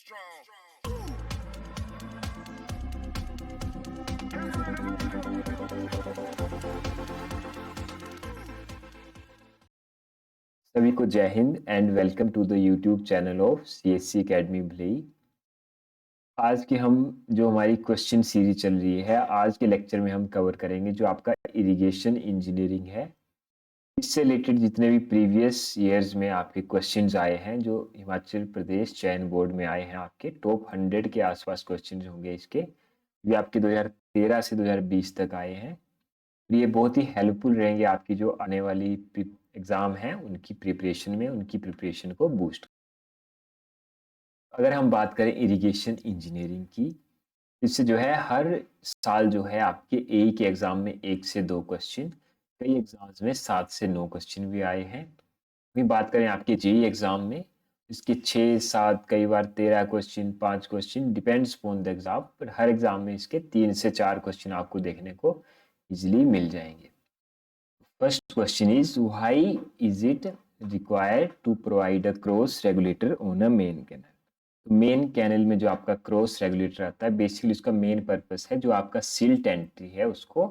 सभी को जय हिंद and welcome to the YouTube channel of CSC academy Bhalai. आज की हमारी क्वेश्चन सीरीज चल रही है, आज के लेक्चर में हम कवर करेंगे जो आपका इरिगेशन इंजीनियरिंग है। इससे रिलेटेड जितने भी प्रीवियस ईयर्स में आपके क्वेश्चंस आए हैं, जो हिमाचल प्रदेश चयन बोर्ड में आए हैं, आपके टॉप 100 के आसपास क्वेश्चंस होंगे इसके, ये आपके 2013 से 2020 तक आए हैं। ये बहुत ही हेल्पफुल रहेंगे आपकी जो आने वाली एग्जाम है उनकी प्रिपरेशन को बूस्ट। अगर हम बात करें इरिगेशन इंजीनियरिंग की, इससे जो है हर साल जो है आपके एक के एग्जाम में 1 से 2 क्वेश्चन, कई एग्जाम्स में 7 से 9 क्वेश्चन भी आए हैं। वही बात करें आपके जेईई एग्जाम में, इसके 6, 7, कई बार 13 question, 5 question, depends upon the exam, पर हर एग्जाम में इसके 3 से 4 क्वेश्चन आपको देखने को इजिली मिल जाएंगे। First question is, why is it required to provide a cross regulator on a main canal? Main canal में जो आपका क्रॉस रेगुलेटर आता है, बेसिकली उसका मेन पर्पस है जो आपका सिल्ट एंट्री है उसको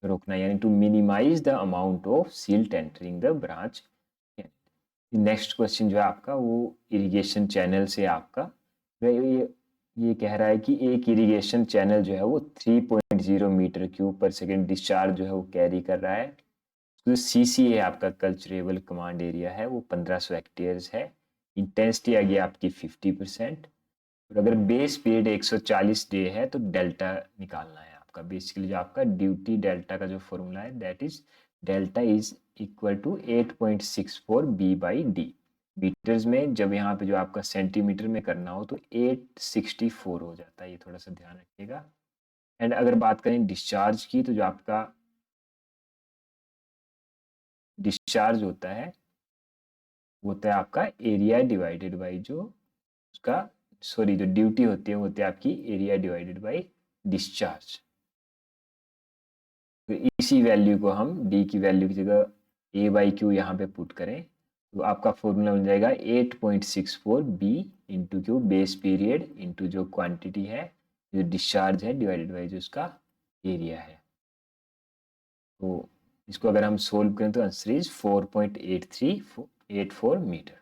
रोकना, यानी to minimise the amount of silt entering the branch. Next question जो है आपका वो इरिगेशन चैनल से आपका ये कह रहा है कि एक इरिगेशन चैनल जो है वो 3.0 मीटर क्यूब पर सेकेंड डिस्चार्ज जो है वो कैरी कर रहा है। तो सीसी है आपका कल्चरेबल कमांड एरिया है वो 1500 हेक्टेयर्स है। इंटेंसिटी आ गया आपकी 50%। और अगर बेस पीरियड 140 डे है तो डेल्टा निकालना है आपका। बेसिकली जो आपका ड्यूटी डेल्टा का जो फॉर्मूला है, that is delta is equal to 8.64 B by D. Metres में जब यहाँ पे जो आपका सेंटीमीटर में करना हो तो 864 हो जाता है, ये थोड़ा सा ध्यान रखिएगा। एंड अगर बात करें डिस्चार्ज की, तो जो आपका डिस्चार्ज होता है वो होता है आपका एरिया डिवाइडेड बाई जो उसका जो ड्यूटी होती है वो होती है आपकी एरिया डिवाइडेड बाई डिस्चार्ज। तो इसी वैल्यू को हम डी की वैल्यू की जगह ए बाई क्यू यहाँ पे पुट करें तो आपका फॉर्मूला बन जाएगा 8.64 B into Q, base period into जो क्वांटिटी है जो डिस्चार्ज है डिवाइडेड बाई जो उसका एरिया है। तो इसको अगर हम सोल्व करें तो answer is 4.8384 metre.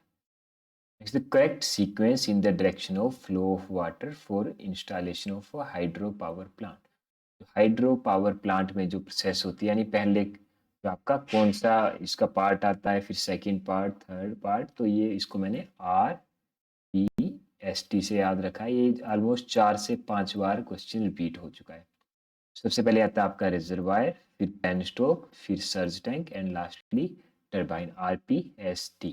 Next, the correct sequence in the direction of flow of water for installation of a hydro power plant. Hydro power plant में जो प्रोसेस होती है, यानी पहले जो आपका कौन सा इसका पार्ट आता है, फिर सेकंड पार्ट, थर्ड पार्ट, तो ये इसको मैंने RPST से याद रखा है। ये ऑलमोस्ट 4 से 5 बार क्वेश्चन रिपीट हो चुका है। सबसे पहले आता है आपका रिजर्वायर, फिर पेनस्टॉक, फिर surge tank and lastly turbine, RPST।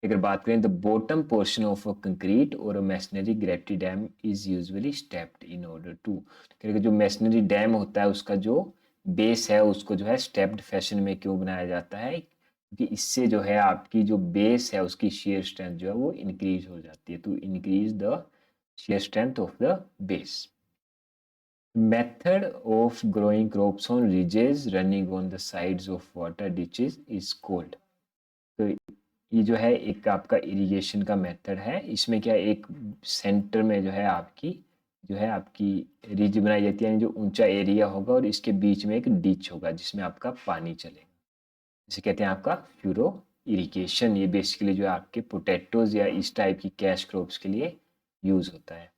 अगर बात करें the bottom portion of a concrete और a masonry gravity dam is usually stepped in order to, जो मैसनरी डैम होता है उसका जो बेस है उसको जो है स्टेप्ड फैशन में क्यों बनाया जाता है, क्योंकि इससे जो है आपकी जो बेस है उसकी शेयर स्ट्रेंथ जो है वो इंक्रीज हो जाती है, to increase the shear strength of the base. Method of growing crops on ridges running on the sides of water ditches is called. तो ये जो है एक आपका इरिगेशन का मेथड है। इसमें क्या एक सेंटर में जो है आपकी रिज बनाई जाती है, यानी जो ऊंचा एरिया होगा और इसके बीच में एक डिच होगा जिसमें आपका पानी चलेगा, जिसे कहते हैं आपका फ्यूरो इरिगेशन। ये बेसिकली जो है आपके पोटैटोज या इस टाइप की कैश क्रॉप्स के लिए यूज होता है।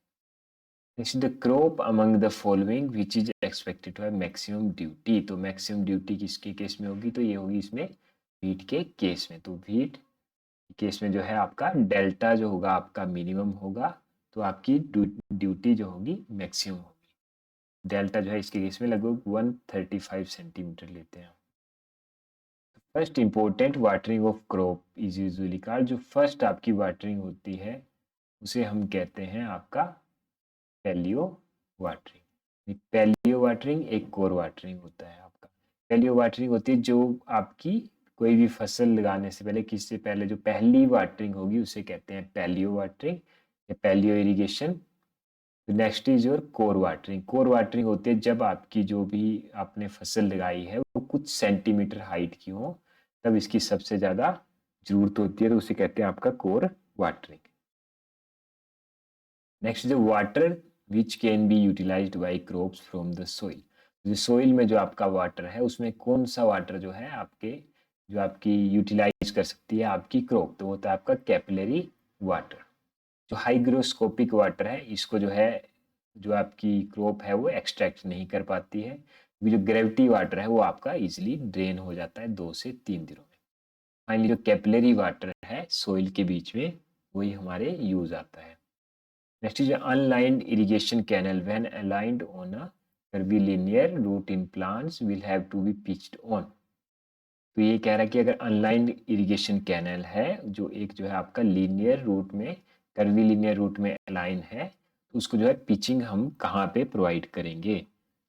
Next, the crop among the following which is expected to have maximum duty. तो मैक्सिमम ड्यूटी किसके केस में होगी, तो ये होगी इसमें व्हीट के केस में। तो व्हीट केस में जो है आपका डेल्टा जो होगा आपका मिनिमम होगा, तो आपकी ड्यूटी जो होगी मैक्सिमम होगी। डेल्टा जो है इसके केस में लगभग 135 सेंटीमीटर लेते हैं। First important watering of crop is usually called, जो फर्स्ट आपकी वाटरिंग होती है उसे हम कहते हैं आपका पैलियो वाटरिंग। पैलियो वाटरिंग एक कोर वाटरिंग होता है आपका। पैलियो वाटरिंग होती है जो आपकी कोई भी फसल लगाने से पहले, किससे पहले जो पहली वाटरिंग होगी उसे कहते हैं पैलियो वाटरिंग या paleo irrigation. Next is your kor watering. Kor watering होती है जब आपकी जो भी आपने फसल लगाई है वो कुछ सेंटीमीटर हाइट की हो, तब इसकी सबसे ज़्यादा जरूरत होती है, तो उसे कहते हैं आपका core watering. Next the water which can be utilised by crops from the soil. जो सोइल में जो आपका वाटर है उसमें कौन सा वाटर जो है आपके जो आपकी यूटिलाइज कर सकती है आपकी क्रॉप, तो वो होता है आपका कैपिलरी वाटर। जो हाइग्रोस्कोपिक वाटर है इसको जो है जो आपकी क्रॉप है वो एक्सट्रैक्ट नहीं कर पाती है। जो ग्रेविटी वाटर है वो आपका इजिली ड्रेन हो जाता है 2 से 3 दिनों में। फाइनली जो कैपिलरी वाटर है सोइल के बीच में वही हमारे यूज आता है। Next is unlined irrigation canal when aligned on a curvilinear route in plants will have to be pitched on। तो ये कह रहा है कि अगर अनलाइंड इरिगेशन कैनल है जो एक जो है आपका लीनियर रूट में कर्वीलिनियर रूट में अलाइन है तो उसको जो है पिचिंग हम कहाँ पे प्रोवाइड करेंगे।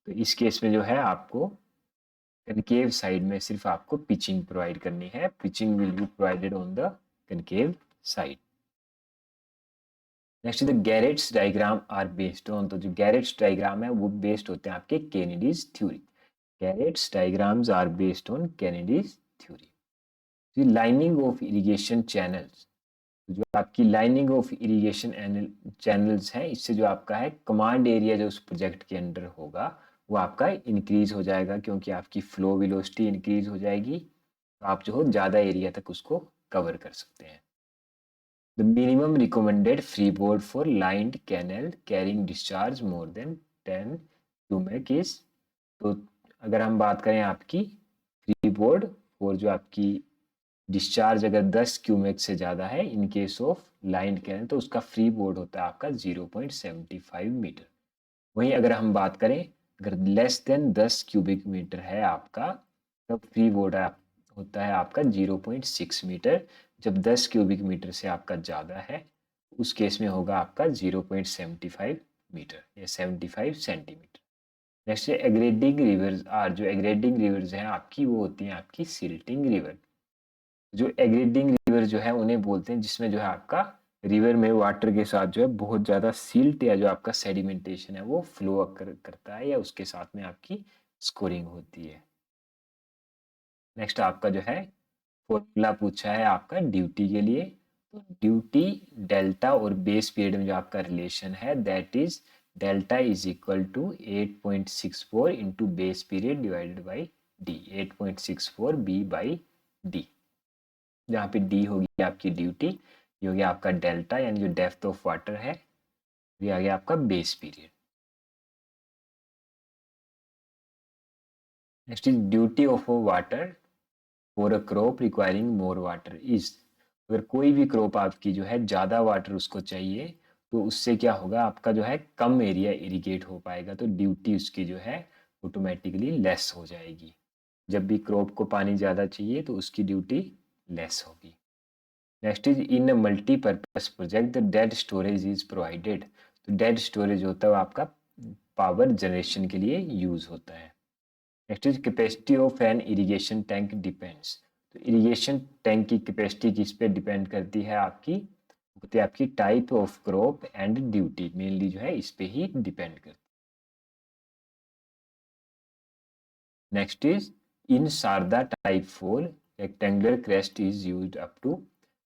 तो इस केस में जो है आपको कनकेव साइड में सिर्फ आपको पिचिंग प्रोवाइड करनी है। Pitching will be provided on the concave side. Next the Garrett's diagram are based on. तो जो गैरेट्स डायग्राम है वो बेस्ड होते हैं आपके Kennedy's theory. Garrett's diagrams are based on Kennedy's theory. Lining of irrigation channels, जो आपकी लाइनिंग ऑफ इरिगेशन चैनल्स है इससे जो आपका है कमांड एरिया जो उस प्रोजेक्ट के अंडर होगा वो आपका इंक्रीज हो जाएगा क्योंकि आपकी फ्लो वेलोसिटी इंक्रीज हो जाएगी। तो आप जो हो ज़्यादा एरिया तक उसको कवर कर सकते हैं। The minimum recommended free board for lined canal carrying discharge more than 10 cumec is. तो अगर हम बात करें आपकी फ्री बोर्ड और जो आपकी डिस्चार्ज अगर 10 क्यूमेक से ज़्यादा है in case of lined canal तो उसका फ्री बोर्ड होता है आपका 0.75 मीटर। वहीं अगर हम बात करें अगर लेस देन 10 क्यूबिक मीटर है आपका तब फ्री बोर्ड होता है आपका 0.6 मीटर। जब 10 क्यूबिक मीटर से आपका ज़्यादा है उस केस में होगा आपका 0.75 मीटर या 75 centimetre. Next aggrading rivers are. जो एग्रेडिंग रिवर्स हैं आपकी वो होती हैं आपकी सिल्टिंग रिवर। जो एग्रेडिंग रिवर जो है उन्हें बोलते हैं जिसमें जो है आपका रिवर में वाटर के साथ जो है बहुत ज़्यादा सिल्ट या जो आपका सेडिमेंटेशन है वो फ्लो करता है या उसके साथ में आपकी स्कोरिंग होती है। नेक्स्ट आपका जो है फॉर्मूला पूछा है आपका ड्यूटी के लिए। तो ड्यूटी डेल्टा और बेस पीरियड में जो आपका रिलेशन है that is delta is equal to 8.64 into base period divided by D. 8.64 B by D, जहाँ पे डी होगी आपकी ड्यूटी, ये हो गया आपका डेल्टा यानी जो डेप्थ ऑफ वाटर है, ये आ गया आपका base period. Next is duty of water for a crop requiring more water is. अगर कोई भी क्रॉप आपकी जो है ज़्यादा वाटर उसको चाहिए तो उससे क्या होगा आपका जो है कम एरिया इरिगेट हो पाएगा तो ड्यूटी उसकी जो है ऑटोमेटिकली लेस हो जाएगी। जब भी क्रॉप को पानी ज़्यादा चाहिए तो उसकी ड्यूटी लेस होगी। Next is in multipurpose project the dead storage is provided. तो डेड स्टोरेज होता है वो आपका पावर जनरेशन के लिए यूज होता है। Next is capacity of an irrigation tank depends. तो इरिगेशन टैंक की कैपेसिटी किस पे डिपेंड करती है आपकी, होती है आपकी type of crop and duty, mainly जो है इस पे ही डिपेंड करती है। Next is in Sarda type 4 rectangular crest is used up to.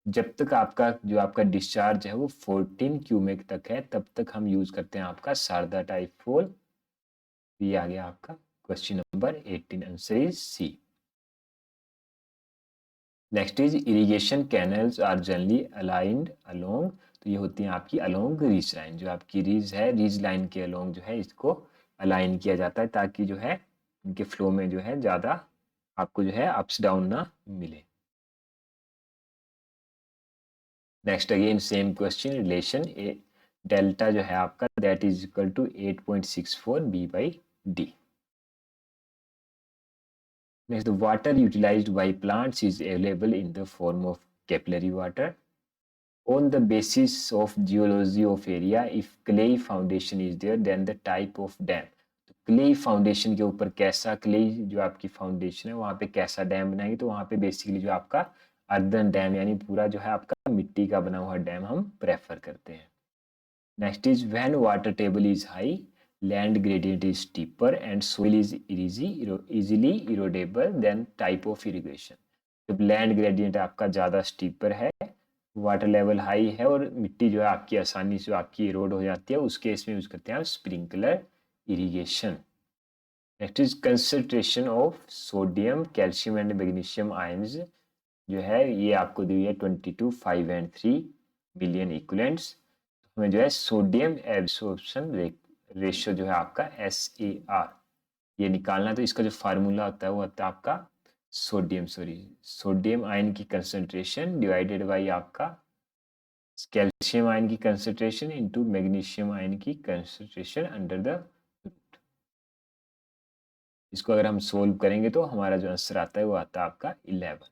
जब तक आपका जो आपका डिस्चार्ज है वो 14 क्यूमेक तक है तब तक हम यूज करते हैं आपका शारदा टाइप 4। ये आ गया आपका question number 18, answer is C. Next is irrigation canals are generally aligned along. तो ये होती हैं आपकी अलोंग रीज लाइन। जो आपकी रीज है रीज लाइन के अलोंग जो है इसको अलाइन किया जाता है ताकि जो है इनके फ्लो में जो है ज़्यादा आपको जो है अप्स डाउन ना मिले। Next again same question relation a delta जो है आपका that is equal to 8.64 B by D. Next the water utilised by plants is available in the form of capillary water on the basis of geology of area. If clay foundation is there then the type of dam। तो clay foundation के ऊपर कैसा clay जो आपकी foundation है वहाँ पे कैसा डैम बनाएंगे तो वहाँ पे बेसिकली जो आपका अर्दन डैम यानी पूरा जो है आपका मिट्टी का बना हुआ डैम हम प्रेफर करते हैं। Next is when water table is high land gradient is steeper and soil is easily erodible then type of irrigation. जब लैंड ग्रेडियंट आपका ज़्यादा स्टीपर है वाटर लेवल हाई है और मिट्टी जो है आपकी आसानी से आपकी इरोड हो जाती है, उस केस में यूज करते हैं sprinkler irrigation. Next is concentration of sodium, calcium and magnesium ions जो है ये आपको दी हुई है 22, 5 एंड 3 मिलियन इक्विवेलेंट्स। हमें जो है सोडियम एब्सॉर्प्शन रेशियो जो है आपका SAR ये निकालना। तो इसका जो फार्मूला होता है वो होता है आपका सोडियम आयन की कंसंट्रेशन डिवाइडेड बाई आपका कैल्शियम आयन की कंसंट्रेशन इनटू मैग्नीशियम आयन की कंसंट्रेशन अंडर द रूट। इसको अगर हम सोल्व करेंगे तो हमारा जो आंसर आता है वो आता है आपका 11।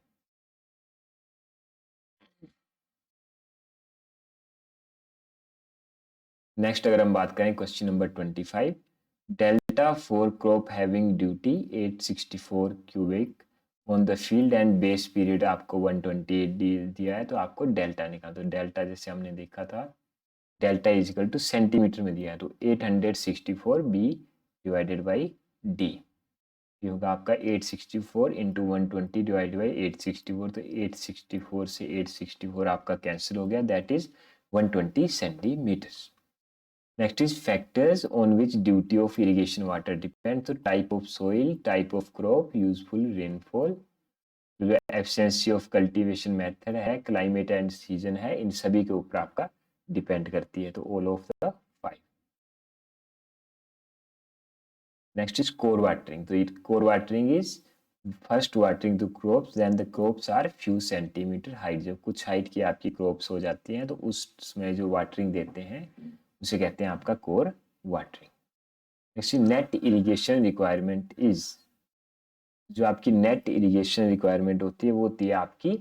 नेक्स्ट अगर हम बात करें question number 25, delta for crop having duty 864 cubic on the field and base period आपको 128 दिया है, तो आपको डेल्टा निकाल। तो डेल्टा जैसे हमने देखा था delta is equal two centimetre में दिया है, तो 864 बी डिवाइडेड बाई डी। ये होगा आपका 864 इंटू 120 डिवाइडेड बाई 864। तो 864 से 864 आपका कैंसिल हो गया, that is 120 centimetres. Next is factors on which duty of irrigation water depend. तो type of soil, type of crop, useful rainfall, जो एफिशिएंसी ऑफ कल्टीवेशन मेथड है, क्लाइमेट एंड सीजन है, इन सभी के ऊपर आपका डिपेंड करती है। तो all of the 5। Next is kor watering. तो kor watering is first watering the crops then the crops are few centimetre height. जब कुछ हाइट की आपकी क्रॉप्स हो जाती हैं तो उसमें जो वाटरिंग देते हैं उसे कहते हैं आपका core watering. Next net irrigation requirement is, जो आपकी नेट इरिगेशन रिक्वायरमेंट होती है वो होती है आपकी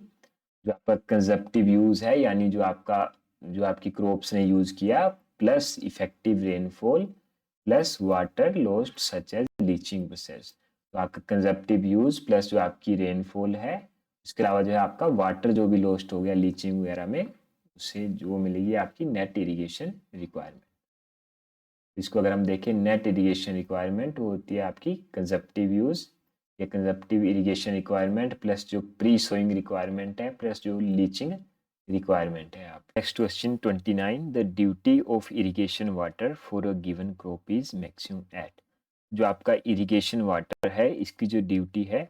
जो आपका कंजप्टिव यूज है, यानी जो आपकी क्रॉप्स ने यूज किया plus effective rainfall plus water lost such as leaching process. तो आपका कंजप्टिव यूज प्लस जो आपकी रेनफॉल है, इसके अलावा जो है आपका वाटर जो भी लॉस्ट हो गया लीचिंग वगैरह में, उसे जो मिलेगी आपकी नेट इरिगेशन रिक्वायरमेंट। इसको अगर हम देखें नेट इरिगेशन रिक्वायरमेंट वो होती है आपकी कंजप्टिव यूज या कंजप्टिव इरिगेशन रिक्वायरमेंट प्लस जो प्री सोइंग रिक्वायरमेंट है प्लस जो लीचिंग रिक्वायरमेंट है। आप next question 29, the duty of irrigation water for a given crop is maximum at. जो आपका इरिगेशन वाटर है इसकी जो ड्यूटी है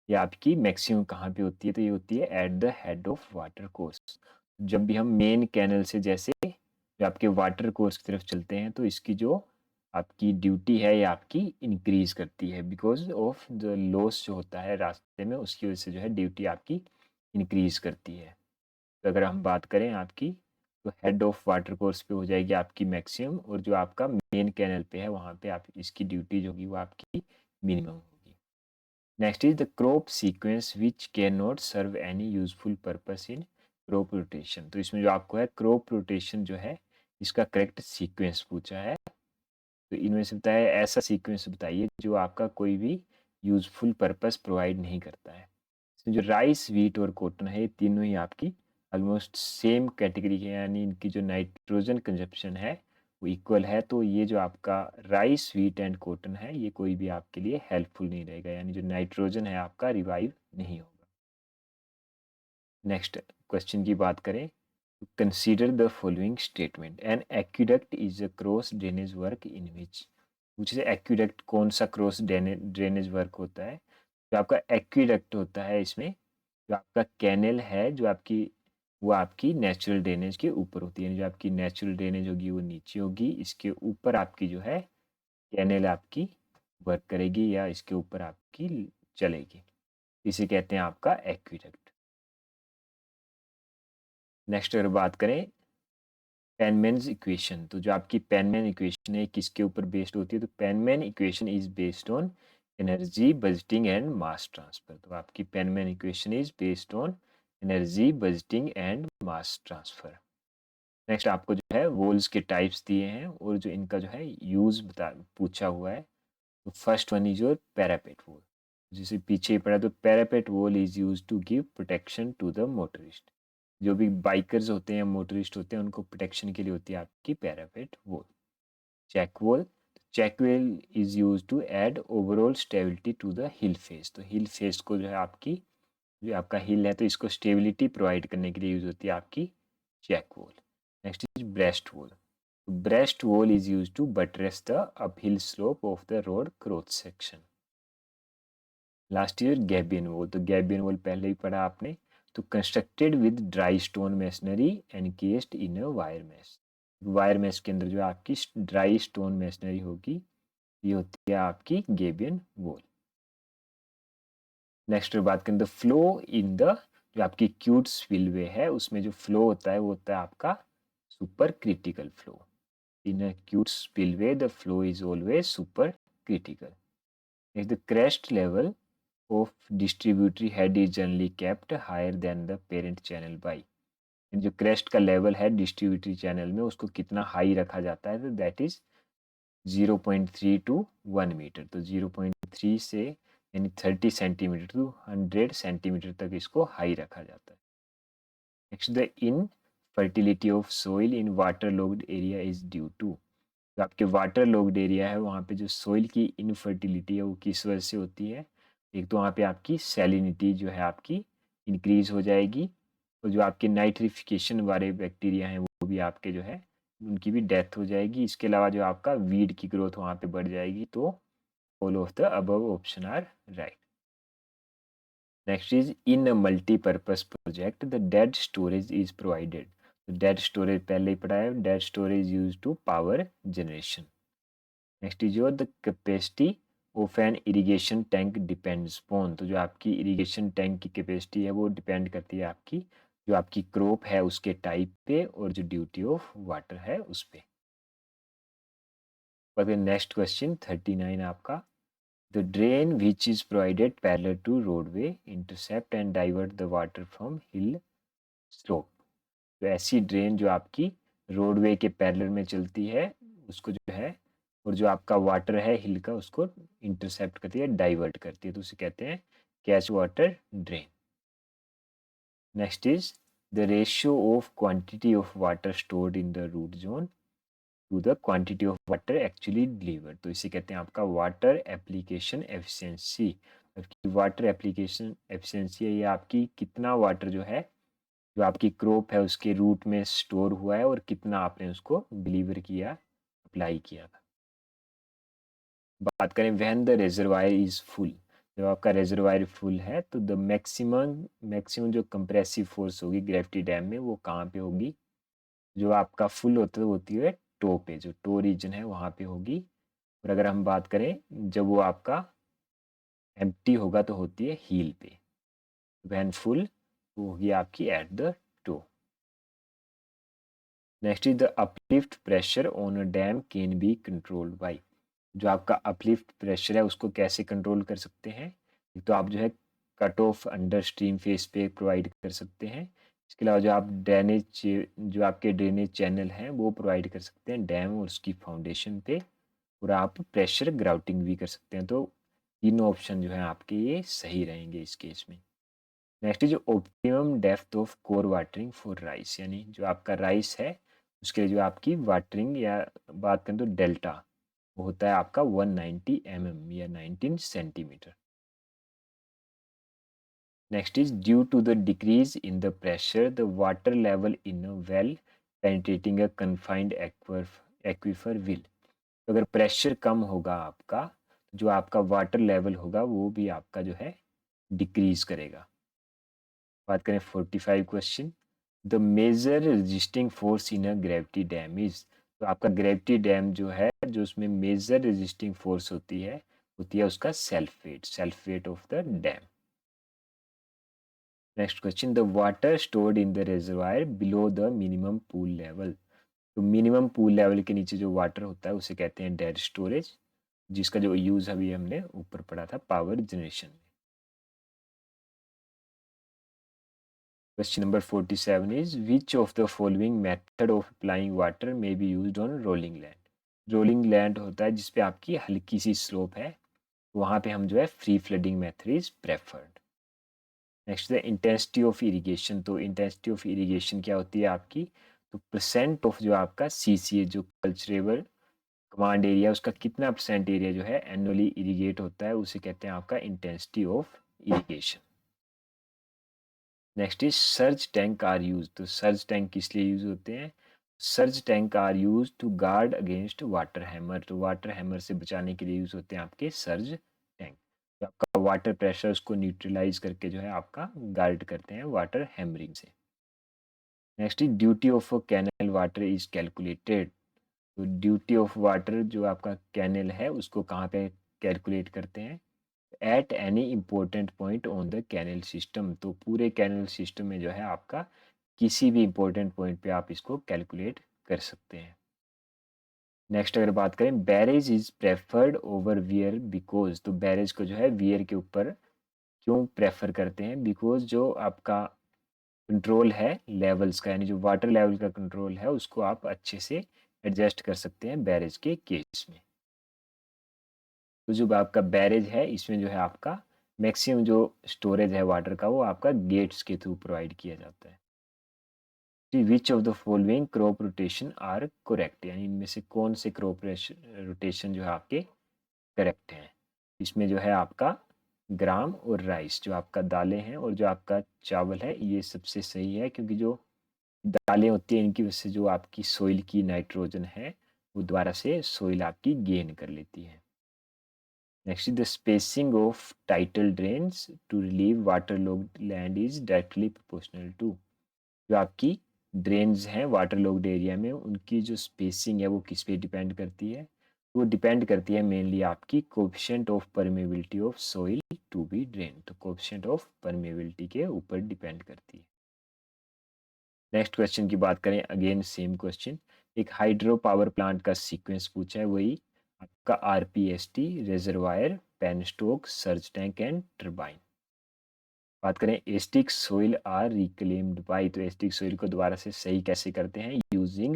ये आपकी मैक्सिमम कहाँ पे होती है, तो ये होती है at the head of water course. जब भी हम मेन कैनल से जैसे जो आपके वाटर कोर्स की तरफ चलते हैं तो इसकी जो आपकी ड्यूटी है ये आपकी इंक्रीज करती है बिकॉज ऑफ द लॉस जो होता है रास्ते में, उसकी वजह से जो है ड्यूटी आपकी इंक्रीज करती है। तो अगर हम बात करें आपकी तो हेड ऑफ वाटर कोर्स पे हो जाएगी आपकी मैक्सिमम, और जो आपका मेन कैनल पे है वहाँ पे आप इसकी ड्यूटी जो होगी वो आपकी मिनिमम होगी। Next is the crop sequence which can not serve any useful purpose in crop rotation. तो इसमें जो आपको है क्रॉप रोटेशन जो है इसका करेक्ट सीक्वेंस पूछा है। तो इनमें से बताया ऐसा सीक्वेंस बताइए जो आपका कोई भी यूजफुल पर्पस प्रोवाइड नहीं करता है। इसमें जो राइस, व्हीट और कॉटन है ये तीनों ही आपकी ऑलमोस्ट सेम कैटेगरी के, यानी इनकी जो नाइट्रोजन कंजप्शन है वो इक्वल है। तो ये जो आपका राइस, व्हीट एंड कॉटन है ये कोई भी आपके लिए हेल्पफुल नहीं रहेगा, यानी जो नाइट्रोजन है आपका रिवाइव नहीं होगा। नेक्स्ट क्वेश्चन की बात करें, consider the following statement, an aqueduct is a cross drainage work in which. मुझे एक्विडक्ट कौन सा क्रॉस ड्रेनेज वर्क होता है। जो आपका एक्विडक्ट होता है इसमें जो आपका कैनल है जो आपकी वो आपकी नेचुरल ड्रेनेज के ऊपर होती है, जो आपकी नेचुरल ड्रेनेज होगी वो नीचे होगी, इसके ऊपर आपकी जो है कैनल आपकी वर्क करेगी या इसके ऊपर आपकी चलेगी, इसे कहते हैं आपका एक्विडक्ट। नेक्स्ट अगर बात करें पेनमैन्स इक्वेशन, तो जो आपकी पेनमैन इक्वेशन है किसके ऊपर बेस्ड होती है, तो Penman equation is based on energy budgeting and mass transfer. तो आपकी Penman equation is based on energy budgeting and mass transfer. Next आपको जो है वोल्स के टाइप्स दिए हैं और जो इनका जो है यूज बता पूछा हुआ है। तो first one is your parapet wall, जिसे पीछे ही पड़ा, तो parapet wall is use to give protection to the motorist. जो भी बाइकर्स होते हैं, मोटरिस्ट होते हैं, उनको प्रोटेक्शन के लिए होती है आपकी parapet wall. Check wall, check wall is use to add overall stability to the hill face. तो हिल फेस को जो है आपकी जो आपका हिल है तो इसको स्टेबिलिटी प्रोवाइड करने के लिए यूज होती है आपकी check wall. Next is breast wall. Breast wall is use to buttress the uphill slope of the road cross section. Last year gabion wall, तो गैबियन वॉल पहले ही पढ़ा आपने। तो constructed with dry stone masonry encased in a wire mesh. Wire mesh के अंदर जो आपकी ड्राई स्टोन मेसनरी होगी ये होती है आपकी गैबियन वॉल। नेक्स्ट बात करें तो फ्लो इन द, जो आपकी क्यूट स्पिलवे है उसमें जो फ्लो होता है वो होता है आपका super critical flow. In a cute spillway the flow is always super critical. Next, the crest level of distributary head is generally kept higher than the parent channel by। जो क्रेस्ट का level है distributary channel में उसको कितना high रखा जाता है तो दैट इज 0.3 टू 1 मीटर। तो 0.3 से यानी 30 सेंटीमीटर टू 100 सेंटीमीटर तक इसको हाई रखा जाता है। Next, the infertility of soil in water logged area is due to. जो आपके वाटर लॉग्ड एरिया है वहाँ पे जो सोइल की इनफर्टिलिटी है वो किस वजह से होती है। एक तो वहाँ पे आपकी सैलिनिटी जो है आपकी इंक्रीज हो जाएगी और जो आपके नाइट्रिफिकेशन वाले बैक्टीरिया हैं वो भी आपके जो है उनकी भी डेथ हो जाएगी। इसके अलावा जो आपका वीड की ग्रोथ वहाँ पे बढ़ जाएगी। तो all of the above option are right. Next is in a multipurpose project the dead storage is provided. Dead storage पहले ही पढ़ा है, dead storage use to power generation. Next is your the capacity of an irrigation tank depends on. तो जो आपकी irrigation tank की capacity है वो डिपेंड करती है आपकी जो आपकी क्रॉप है उसके टाइप पे और जो ड्यूटी ऑफ वाटर है उस पे। नेक्स्ट क्वेश्चन 39 आपका। The drain which is provided parallel to roadway intercept and divert the water from hill slope. तो ऐसी ड्रेन जो आपकी रोडवे के पैरेलल में चलती है उसको जो है और जो आपका वाटर है हिल का उसको इंटरसेप्ट करती है, डाइवर्ट करती है, तो उसे कहते हैं catch water drain. Next is the ratio of quantity of water stored in the root zone to the quantity of water actually delivered. तो इसे कहते हैं आपका water application efficiency. Water application efficiency है ये आपकी कितना वाटर जो है जो आपकी क्रॉप है उसके रूट में स्टोर हुआ है और कितना आपने उसको डिलीवर किया, अप्लाई किया था। बात करें when the reservoir is full. जब आपका रिजर्वायर फुल है तो द मैक्सिमम जो कंप्रेसिव फोर्स होगी ग्रेविटी डैम में वो कहाँ पे होगी। जो आपका फुल होता है होती है टो पे, जो टो रीजन है वहाँ पे होगी। और अगर हम बात करें जब वो आपका एम्प्टी होगा तो होती है हील पे। व्हेन फुल वो होगी आपकी at the toe. Next is the uplift pressure on a dam can be controlled by. जो आपका अपलिफ्ट प्रेशर है उसको कैसे कंट्रोल कर सकते हैं। एक तो आप जो है cut off under stream face पे प्रोवाइड कर सकते हैं। इसके अलावा जो आप ड्रेनेज जो आपके ड्रेनेज चैनल हैं वो प्रोवाइड कर सकते हैं डैम और उसकी फाउंडेशन पे। और आप प्रेशर ग्राउटिंग भी कर सकते हैं। तो तीनों ऑप्शन जो है आपके ये सही रहेंगे इस केस में। Next is optimum depth of core watering for rice, यानी जो आपका राइस है उसके लिए जो आपकी वाटरिंग या बात करें तो डेल्टा वो होता है आपका 190 mm या 19 centimetre. Next is due to the decrease in the pressure the water level in a well penetrating a confined aquifer will. अगर प्रेशर कम होगा आपका जो आपका वाटर लेवल होगा वो भी आपका जो है डिक्रीज करेगा। बात करें 45 question. The major resisting force in a gravity dam is. तो आपका ग्रेविटी डैम जो है जो उसमें मेजर रेजिस्टिंग फोर्स होती है उसका self weight of the dam. Next question. The water stored in the reservoir below the minimum pool level. तो मिनिमम पूल लेवल के नीचे जो वाटर होता है उसे कहते हैं डेड स्टोरेज, जिसका जो यूज अभी हमने ऊपर पढ़ा था पावर जनरेशन में। Question number 47 is which of the following method of applying water may be used on rolling land? Rolling land होता है जिसपे आपकी हल्की सी स्लोप है, वहां पे हम जो है free flooding method is preferred. Next है इंटेंसिटी ऑफ इरिगेशन। तो इंटेंसिटी ऑफ इरिगेशन क्या होती है आपकी, तो परसेंट ऑफ जो आपका सीसीए जो कल्चरेबल कमांड एरिया उसका कितना परसेंट एरिया जो है एनुअली इरिगेट होता है उसे कहते हैं आपका intensity of irrigation. Next is search tank are use. तो सर्च टैंक किस लिए यूज होते हैं? Search tank are use to guard against water hammer. तो वाटर हैमर से बचाने के लिए यूज होते हैं आपके सर्च टैंक। तो आपका वाटर प्रेशर उसको न्यूट्रलाइज करके जो है आपका गार्ड करते हैं वाटर हैमरिंग से। Next is duty of canal water is calculated. तो ड्यूटी ऑफ वाटर जो आपका कैनल है उसको कहाँ पे कैलकुलेट करते हैं? At any important point on the canal system. तो पूरे कैनल सिस्टम में जो है आपका किसी भी इम्पोर्टेंट पॉइंट पे आप इसको कैलकुलेट कर सकते हैं। नेक्स्ट अगर बात करें, barrage is preferred over wear because. तो बैरेज को जो है वियर के ऊपर क्यों प्रेफर करते हैं? बिकॉज जो आपका कंट्रोल है लेवल्स का, यानी जो वाटर लेवल का कंट्रोल है उसको आप अच्छे से एडजस्ट कर सकते हैं बैरेज के केस में। तो जो आपका बैरेज है इसमें जो है आपका मैक्सिमम जो स्टोरेज है वाटर का वो आपका गेट्स के थ्रू प्रोवाइड किया जाता है। Which of the following crop rotation are correct, यानी इनमें से कौन से क्रॉप रोटेशन जो है आपके करेक्ट हैं? इसमें जो है आपका ग्राम और राइस, जो आपका दालें हैं और जो आपका चावल है, ये सबसे सही है, क्योंकि जो दालें होती हैं इनकी वजह से जो आपकी सोइल की नाइट्रोजन है वो दोबारा से सोइल आपकी गेन कर लेती है। Next is the spacing of tidal drains to relieve waterlogged land is directly proportional to। जो आपकी ड्रेन्स हैं वाटरलॉग्ड एरिया में उनकी जो स्पेसिंग है वो किस पे डिपेंड करती है? वो डिपेंड करती है मेनली आपकी coefficient of permeability of soil to be drain. तो कोफिशिएंट ऑफ परमेबिलिटी के ऊपर डिपेंड करती है। नेक्स्ट क्वेश्चन की बात करें, अगेन सेम क्वेश्चन। एक हाइड्रो पावर प्लांट का सीक्वेंस पूछा है, वही आपका RPST, reservoir, penstock, surge tank and turbine. बात करें acidic soil are reclaimed by. तो एस्टिक सोइल को दोबारा से सही कैसे करते हैं? Using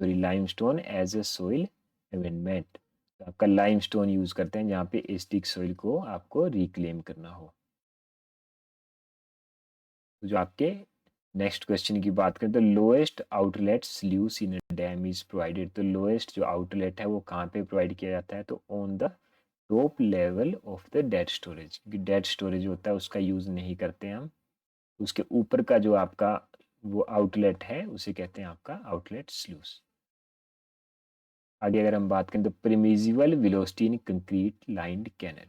limestone as a soil amendment. तो आपका लाइमस्टोन यूज करते हैं जहाँ पे एस्टिक सोइल को आपको रिक्लेम करना हो। तो जो आपके नेक्स्ट क्वेश्चन की बात करें तो lowest outlet sluice in dam is provided. तो लोएस्ट जो आउटलेट है वो कहाँ पे प्रोवाइड किया जाता है? तो on the top level of the dead storage. क्योंकि डेड स्टोरेज होता है उसका यूज नहीं करते हैं हम, उसके ऊपर का जो आपका वो आउटलेट है उसे कहते हैं आपका आउटलेट स्लूस। आगे अगर हम बात करें तो permissible velocity in concrete lined canal.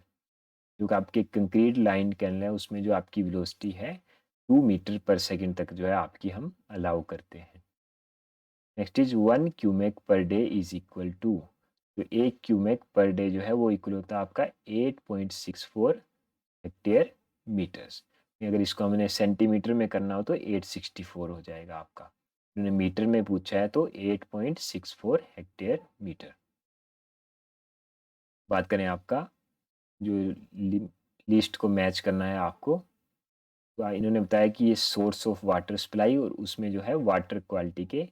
जो कि आपके कंक्रीट लाइंड कैनल है उसमें जो आपकी वेलोसिटी है 2 मीटर पर सेकेंड तक जो है आपकी हम अलाउ करते हैं। Next is 1 cumec per day is equal to. तो 1 क्यूमेक पर डे जो है वो इक्वल होता है आपका 8.64 हेक्टेयर मीटर्स। अगर इसको हमने सेंटीमीटर में करना हो तो 864 हो जाएगा आपका। उन्होंने मीटर में पूछा है तो 8.64 हेक्टेयर मीटर। बात करें आपका जो लिस्ट को मैच करना है आपको, तो इन्होंने बताया कि ये सोर्स ऑफ वाटर सप्लाई और उसमें जो है वाटर क्वालिटी के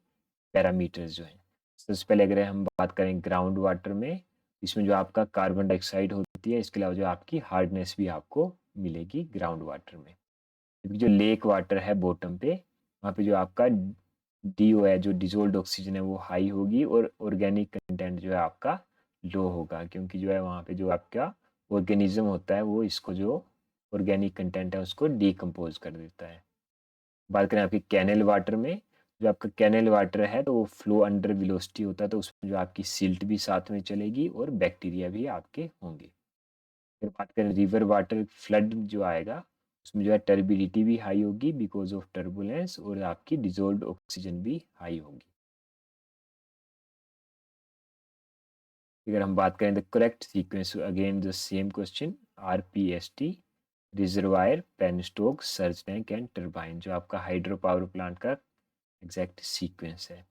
पैरामीटर्स जो हैं। सबसे पहले अगर हम बात करें ग्राउंड वाटर में, इसमें जो आपका कार्बन डाइऑक्साइड होती है, इसके अलावा जो आपकी हार्डनेस भी आपको मिलेगी ग्राउंड वाटर में। जो लेक वाटर है बॉटम पे, वहाँ पे जो आपका डीओ है, जो डिजोल्ड ऑक्सीजन है वो हाई होगी और ऑर्गेनिक कंटेंट जो है आपका लो होगा, क्योंकि जो है वहाँ पे जो आपका ऑर्गेनिज्म होता है वो इसको जो ऑर्गेनिक कंटेंट है उसको डिकम्पोज कर देता है। बात करें आपकी कैनल वाटर में, जो आपका कैनल वाटर है तो वो फ्लो अंडर वेलोसिटी होता है, तो उसमें जो आपकी सिल्ट भी साथ में चलेगी और बैक्टीरिया भी आपके होंगे। फिर बात करें रिवर वाटर फ्लड जो आएगा उसमें जो है टर्बिडिटी भी हाई होगी बिकॉज ऑफ टर्बुलेंस और आपकी डिजोल्व्ड ऑक्सीजन भी हाई होगी। अगर हम बात करें the correct sequence, again the same question, RPST, reservoir, penstock, surge tank and turbine, जो आपका हाइड्रो पावर प्लांट का एग्जैक्ट सीक्वेंस है।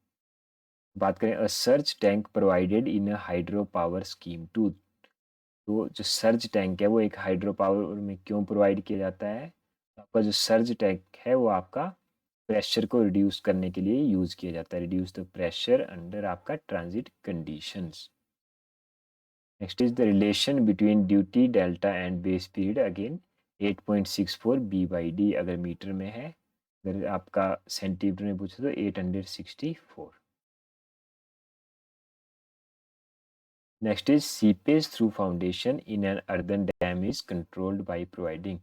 बात करें a surge tank provided in a hydro power scheme to. तो जो सर्ज टैंक है वो एक हाइड्रो पावर में क्यों प्रोवाइड किया जाता है? आपका जो सर्ज टैंक है वो आपका प्रेशर को रिड्यूस करने के लिए यूज किया जाता है, रिड्यूस द प्रेशर अंडर आपका transit conditions. Next is the relation between duty delta and base period, again 8.64 B by D अगर मीटर में है, अगर आपका सेंटीमीटर में पूछे तो 864। Next is seepage through foundation in an earthen dam is controlled by providing.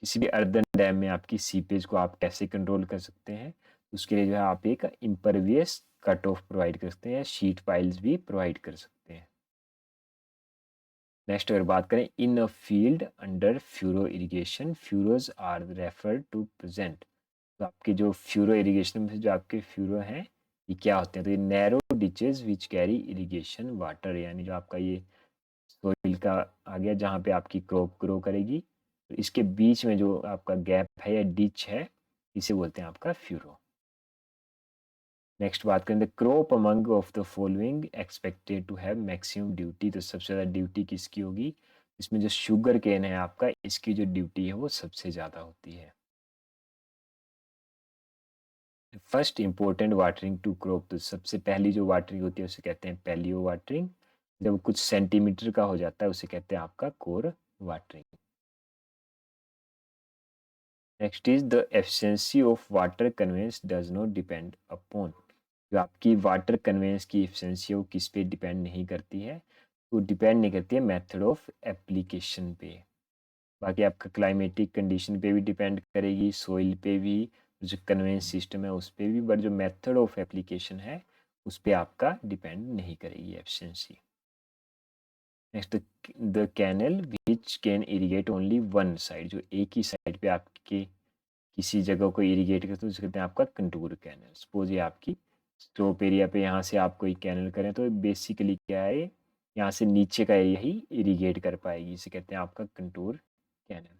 किसी भी अर्दन डैम में आपकी सीपेज को आप कैसे कंट्रोल कर सकते हैं, उसके लिए जो है आप एक इम्परवियस कट ऑफ प्रोवाइड कर सकते हैं, शीट पाइल्स भी प्रोवाइड कर सकते हैं। नेक्स्ट अगर बात करें in a field under furrow irrigation, furrows are referred to present. तो आपके जो फ्यूरो इरिगेशन में जो आपके फ्यूरो हैं ये क्या होते हैं, तो ये narrow ditches which carry irrigation water, यानी जो आपका ये सोइल का आ गया जहाँ पे आपकी क्रॉप ग्रो करेगी, तो इसके बीच में जो आपका गैप है या डिच है इसे बोलते हैं आपका फ्यूरो। नेक्स्ट बात करें the crop among of the following expected to have maximum duty, तो सबसे ज़्यादा ड्यूटी किसकी होगी, इसमें जो शुगर केन है आपका इसकी जो ड्यूटी है वो सबसे ज़्यादा होती है। First important watering to crop, तो सबसे पहली जो वाटरिंग होती है उसे कहते हैं पैलियो वाटरिंग, जब कुछ सेंटीमीटर का हो जाता है उसे कहते हैं आपका core watering. Next is the efficiency of water conveyance does not depend upon, जो आपकी वाटर कन्वेंस की एफिशिएंसी है वो किस पे डिपेंड नहीं करती है, वो डिपेंड नहीं करती है मेथड ऑफ एप्लीकेशन पे। बाकी आपका क्लाइमेटिक कंडीशन पे भी डिपेंड करेगी, सोइल पे भी, जो कन्वेंस सिस्टम है उस पे भी, बट जो मेथड ऑफ एप्लीकेशन है उस पे आपका डिपेंड नहीं करेगी efficiency. Next the canal which can irrigate only one side, जो एक ही साइड पे आपके किसी जगह को इरिगेट करते हैं उसे कहते हैं आपका कंटूर कैनल। सपोज ये आपकी स्लोप एरिया पे यहाँ से आप कोई कैनल करें तो बेसिकली क्या है, यहाँ से नीचे का एरिया ही इरिगेट कर पाएगी, इसे कहते हैं आपका contour canal.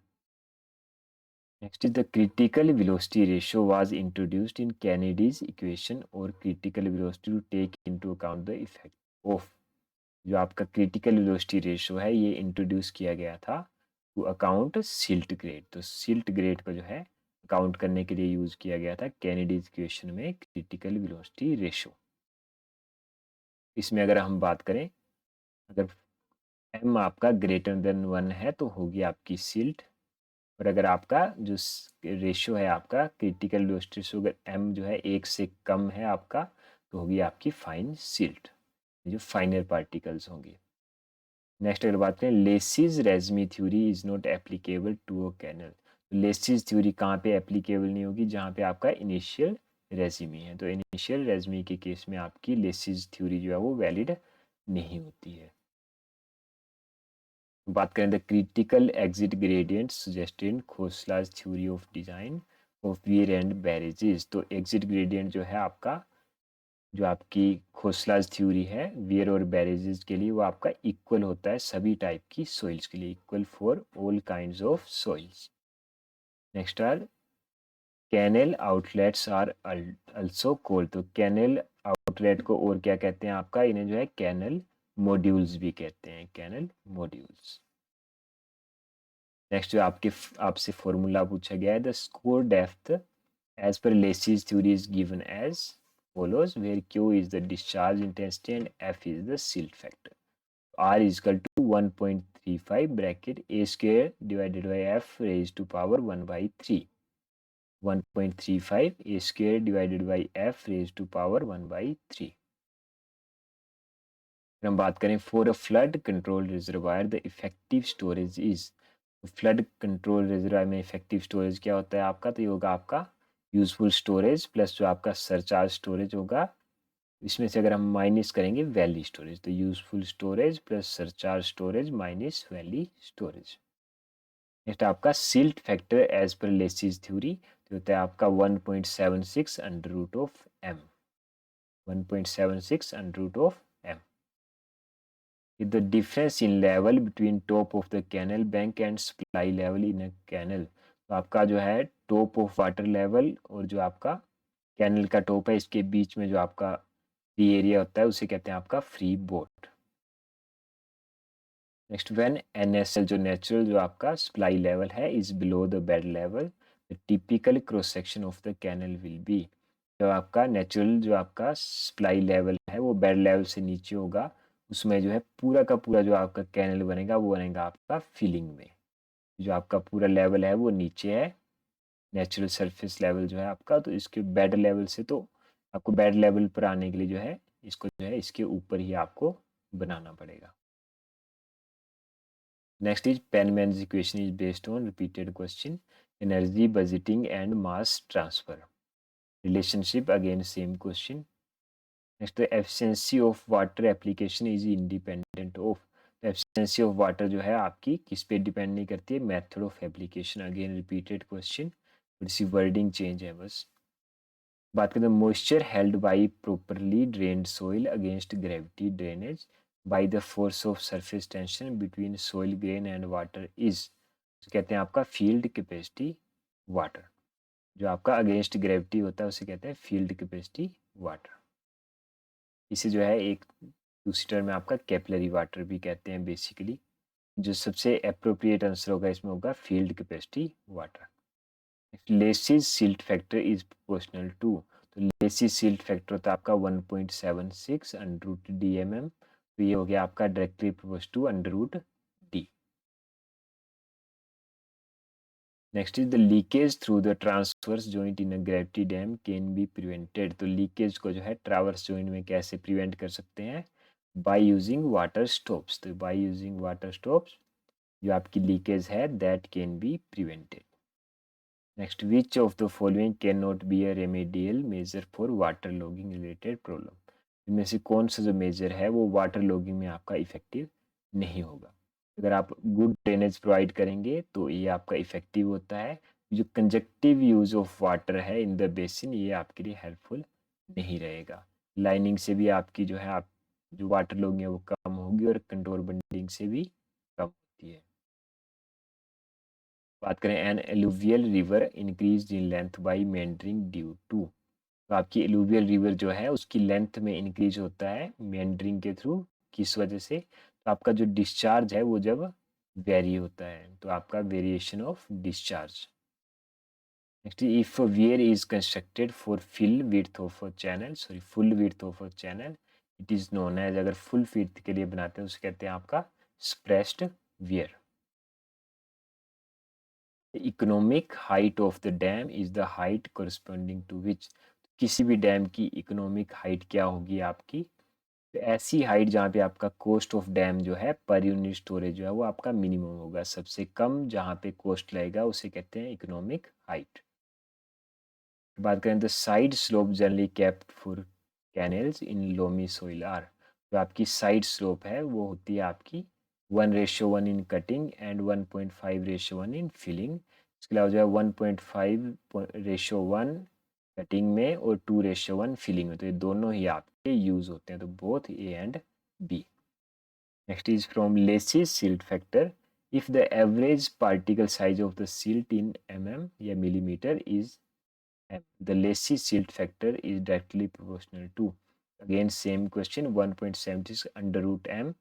Next is the critical velocity ratio was introduced in Kennedy's equation और critical velocity to take into account the effect of, जो आपका क्रिटिकल वेलोसिटी रेशियो है ये इंट्रोड्यूस किया गया था टू अकाउंट सिल्ट ग्रेड, तो सिल्ट ग्रेड को जो है अकाउंट करने के लिए यूज किया गया था कैनेडीज इक्वेशन में क्रिटिकल वेलोसिटी रेशियो। इसमें अगर हम बात करें, अगर एम आपका ग्रेटर देन 1 है तो होगी आपकी सिल्ट, और अगर आपका जो रेशियो है आपका क्रिटिकल वेलोसिटी रेशियो अगर एम जो है 1 से कम है आपका तो होगी आपकी फाइन सिल्ट, जो फाइनर पार्टिकल्स होंगे। नेक्स्ट अगर बात करें Lacey's regime theory is not applicable to a canal, Lacey's theory कहाँ पे एप्लीकेबल नहीं होगी, जहाँ पे आपका इनिशियल रेजिमी है, तो इनिशियल रेजिमी के केस में आपकी लेसिस थ्योरी जो है वो वैलिड नहीं होती है। बात करें the critical exit gradient suggested in Khosla's theory of design of weir and barrages, तो एग्जिट ग्रेडियंट जो है आपका, जो आपकी खोसलाज थ्योरी है वियर और बैरेजेस के लिए वो आपका इक्वल होता है सभी टाइप की सॉइल्स के लिए, equal for all kinds of soils. Next are canal outlets are also called, तो कैनल आउटलेट को और क्या कहते हैं आपका, इन्हें जो है कैनल मॉड्यूल्स भी कहते हैं, कैनल मॉड्यूल्स। नेक्स्ट जो आपके आपसे फॉर्मूला पूछा गया है द स्कोर डेप्थ एज पर Lacey's theory is given as follows where Q is the discharge intensity and F is the silt factor. R is equal to 1.35 bracket A square divided by F raised to power 1 by 3. 1.35 A square divided by F raised to power 1 by 3. हम बात करें for a flood control reservoir the effective storage is, flood control reservoir में effective storage क्या होता है आपका, तो ये होगा आपका यूजफुल स्टोरेज प्लस जो आपका सरचार्ज स्टोरेज होगा, इसमें से अगर हम माइनस करेंगे वैली स्टोरेज, तो useful storage plus surcharge storage minus valley storage. Next आपका सिल्ट फैक्टर एज पर लेसिस थ्योरी तो होता है आपका 1.76 under root of M, 1.76 under root of M. The difference in level between top of the canal bank and supply level in a canal, तो आपका जो है टॉप ऑफ वाटर लेवल और जो आपका कैनल का टॉप है इसके बीच में जो आपका फ्री एरिया होता है उसे कहते हैं आपका free board. Next when NSL जो नेचुरल जो आपका सप्लाई लेवल है is below the bed level the typical cross section of the canal will be, जो आपका नेचुरल जो आपका सप्लाई लेवल है वो बेड लेवल से नीचे होगा, उसमें जो है पूरा का पूरा जो आपका कैनल बनेगा वो बनेगा आपका फिलिंग में, जो आपका पूरा लेवल है वो नीचे है, नेचुरल सरफेस लेवल जो है आपका, तो इसके बेड लेवल से तो आपको बेड लेवल पर आने के लिए जो है इसको जो है इसके ऊपर ही आपको बनाना पड़ेगा। Next is Penman's equation is based on repeated question, energy budgeting and mass transfer. Relationship again same question. Next the efficiency of water application is independent of. The efficiency of water जो है आपकी किस पे depend नहीं करती है, method of application. Again repeated question, थोड़ी सी wording change है बस. बात करें moisture held by properly drained soil against gravity drainage by the force of surface tension between soil grain and water is, कहते हैं आपका फील्ड कैपेसिटी वाटर. जो आपका अगेंस्ट ग्रेविटी होता है उसे कहते हैं फील्ड कैपेसिटी वाटर. इसे जो है एक दूसरी टर्म में आपका कैपिलरी वाटर भी कहते हैं बेसिकली. जो सबसे अप्रोप्रिएट आंसर होगा इसमें होगा field capacity water. Lacey's silt factor is proportional to, तो लेसिस सिल्ट फैक्टर होता है आपका 1.76 under root D M M. तो ये हो गया आपका directly proportional to under root D. Next is the leakage through the transverse joint in a gravity dam can be prevented. तो लीकेज को जो है ट्रावर्स जॉइंट में कैसे प्रिवेंट कर सकते हैं, बाय यूजिंग वाटर स्टॉप्स. तो बाय यूजिंग वाटर स्टॉप्स जो आपकी लीकेज है that can be prevented. Next which of the following can not be a remedial measure for water logging related problem. इनमें से कौन सा जो मेजर है वो वाटर लॉगिंग में आपका इफेक्टिव नहीं होगा. अगर आप गुड ड्रेनेज प्रोवाइड करेंगे तो ये आपका इफेक्टिव होता है. जो कंजक्टिव यूज ऑफ वाटर है इन द बेसिन ये आपके लिए हेल्पफुल नहीं रहेगा. लाइनिंग से भी आपकी जो है आप जो वाटर लॉगिंग है वो कम होगी और कंट्रोल बंडिंग से भी कम होती है. बात करें an alluvial river increase in length by meandering due to. तो आपकी एलुवियल रिवर जो है उसकी लेंथ में इंक्रीज होता है मेंडरिंग के थ्रू. किस वजह से, तो आपका जो डिस्चार्ज है वो जब वेरी होता है तो आपका variation of discharge. Next if weir is constructed for fill width of a channel, sorry full width of a channel, it is known as, अगर फुल विड्थ के लिए बनाते हैं उसे कहते हैं आपका suppressed weir. Economic height of the dam is the height corresponding to which. किसी भी डैम की इकोनॉमिक हाइट क्या होगी आपकी, तो ऐसी हाइट जहाँ पे आपका कॉस्ट ऑफ डैम जो है पर यूनिट स्टोरेज जो है वो आपका मिनिमम होगा. सबसे कम जहाँ पे कॉस्ट लगेगा उसे कहते हैं इकोनॉमिक हाइट. बात करें तो side slope generally kept for canals in loamy soil are. जो आपकी साइड स्लोप है वो होती है आपकी 1:1 in cutting and 1.5:1 in filling. इसके अलावा जो है 1.5:1 कटिंग में और 2:1 फिलिंग में. तो ये दोनों ही आपके यूज होते हैं, तो both A and B. Next is from Lacey's silt factor. If the average particle size of the silt in mm या millimetre is m, the lacy silt factor is directly proportional to, again same question 1.76 under root m.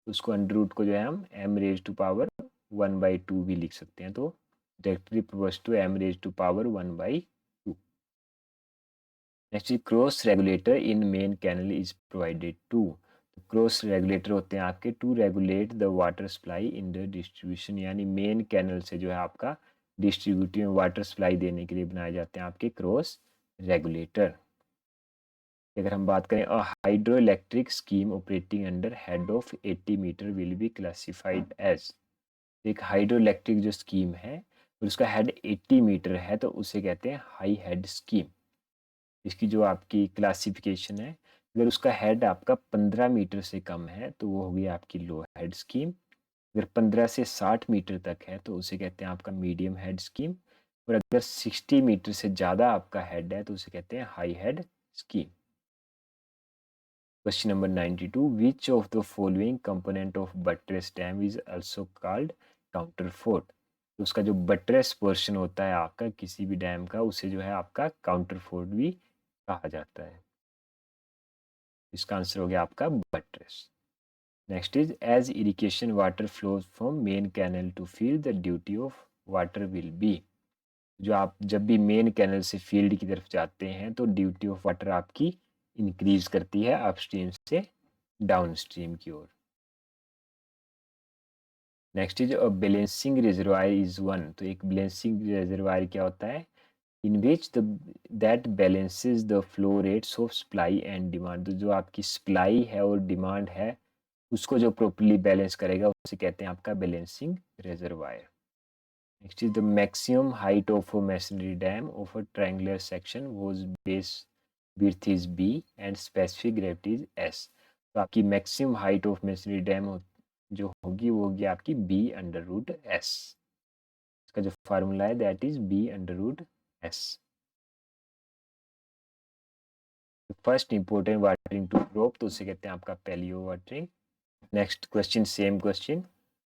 उसको under root को जो है हम m raise to power 1/2 भी लिख सकते हैं. तो directly proportional to m raise to power 1/2. Next cross regulator in main canal is provided to. Cross regulator होते हैं आपके to regulate the water supply in the distribution, यानी मेन कैनल से जो है आपका डिस्ट्रीब्यूटिव वाटर सप्लाई देने के लिए बनाए जाते हैं आपके क्रॉस रेगुलेटर. अगर हम बात करें a hydro electric scheme operating under head of 80 metre will be classified as. एक हाइड्रो इलेक्ट्रिक जो स्कीम है और उसका हेड 80 मीटर है तो उसे कहते हैं हाई हेड स्कीम. इसकी जो आपकी क्लासिफिकेशन है, अगर उसका हेड आपका 15 मीटर से कम है तो वो होगी आपकी लो हेड स्कीम. अगर 15 से 60 मीटर तक है तो उसे कहते हैं आपका मीडियम हेड स्कीम. और अगर 60 मीटर से ज़्यादा आपका हेड है तो उसे कहते हैं high head scheme. Question number 92, which of the following component of buttress dam is also called counter fort. तो उसका जो बट्रेस पोर्शन होता है आपका किसी भी डैम का उसे जो है आपका काउंटर फोर्ट भी कहा जाता है. इसका आंसर हो गया आपका buttress. Next is as irrigation water flows from main canal to field the duty of water will be. जो आप जब भी मेन कैनल से फील्ड की तरफ जाते हैं तो ड्यूटी ऑफ वाटर आपकी इंक्रीज करती है अपस्ट्रीम से डाउन स्ट्रीम की ओर. Next is a balancing reservoir is one. तो एक बैलेंसिंग रिजर्वायर क्या होता है, in which the that balances the flow rates of supply and demand. तो जो आपकी सप्लाई है और डिमांड है उसको जो प्रॉपर्ली बैलेंस करेगा उसे कहते हैं आपका balancing reservoir. Next is the maximum height of a masonry dam of a triangular section was base width is B and specific gravity is S. तो आपकी maximum height of masonry dam जो होगी वो होगी आपकी बी अंडर रूट एस। इसका जो formula है that is B under root S. First important watering to drop तो उसे कहते हैं आपका palaeo watering. Next question same question,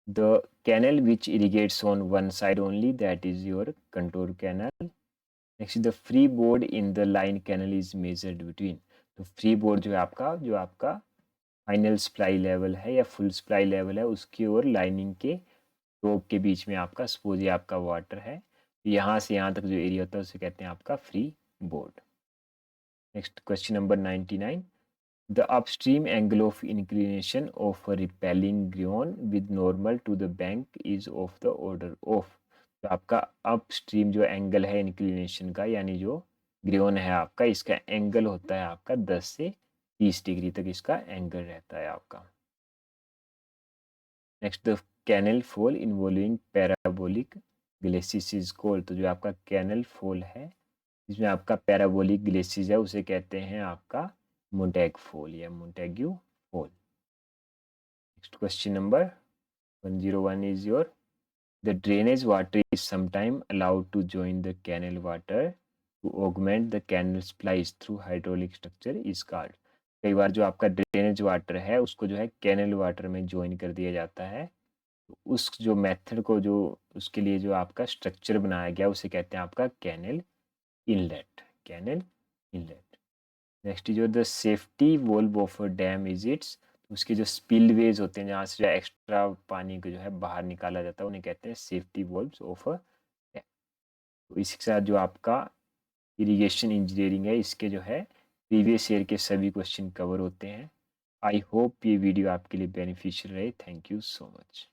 the canal which irrigates on one side only that is your contour canal. Next the free board in the line canal is measured between. तो free board जो आपका final supply level है या full supply level है उसकी और lining के top के बीच में आपका सपोज ये आपका वाटर है, यहाँ से यहाँ तक जो एरिया होता है उसे कहते हैं आपका free board. Next question number 99, the upstream angle of inclination of a repelling greon with normal to the bank is of the order of। तो आपका अपस्ट्रीम जो एंगल है इंक्लिनेशन का यानी जो ग्रियोन है आपका इसका एंगल होता है आपका 10 से 30 डिग्री तक इसका एंगल रहता है आपका। Next the canal fall involving parabolic glacis is called. तो जो आपका कैनल फॉल है जिसमें आपका पैराबोलिक ग्लेसिस है उसे कहते हैं आपका मोंटेग फॉल या Montague fall. Next question number 101 is your, the drainage water is sometimes allowed to join the canal water to augment the canal splice through hydraulic structure is called। कई बार जो आपका drainage water है उसको जो है canal water में join कर दिया जाता है, तो उस जो मेथड को जो उसके लिए जो आपका स्ट्रक्चर बनाया गया उसे कहते हैं आपका canal inlet, canal inlet. Next जो the safety valve of a dam is its. उसके जो स्पिलवेज होते हैं जहाँ से जो एक्स्ट्रा पानी को जो है बाहर निकाला जाता है उन्हें कहते हैं safety valves of a dam. तो इसके साथ जो आपका इरिगेशन इंजीनियरिंग है इसके जो है प्रीवियस ईयर के सभी क्वेश्चन कवर होते हैं। आई होप ये वीडियो आपके लिए बेनिफिशियल रहे। Thank you so much.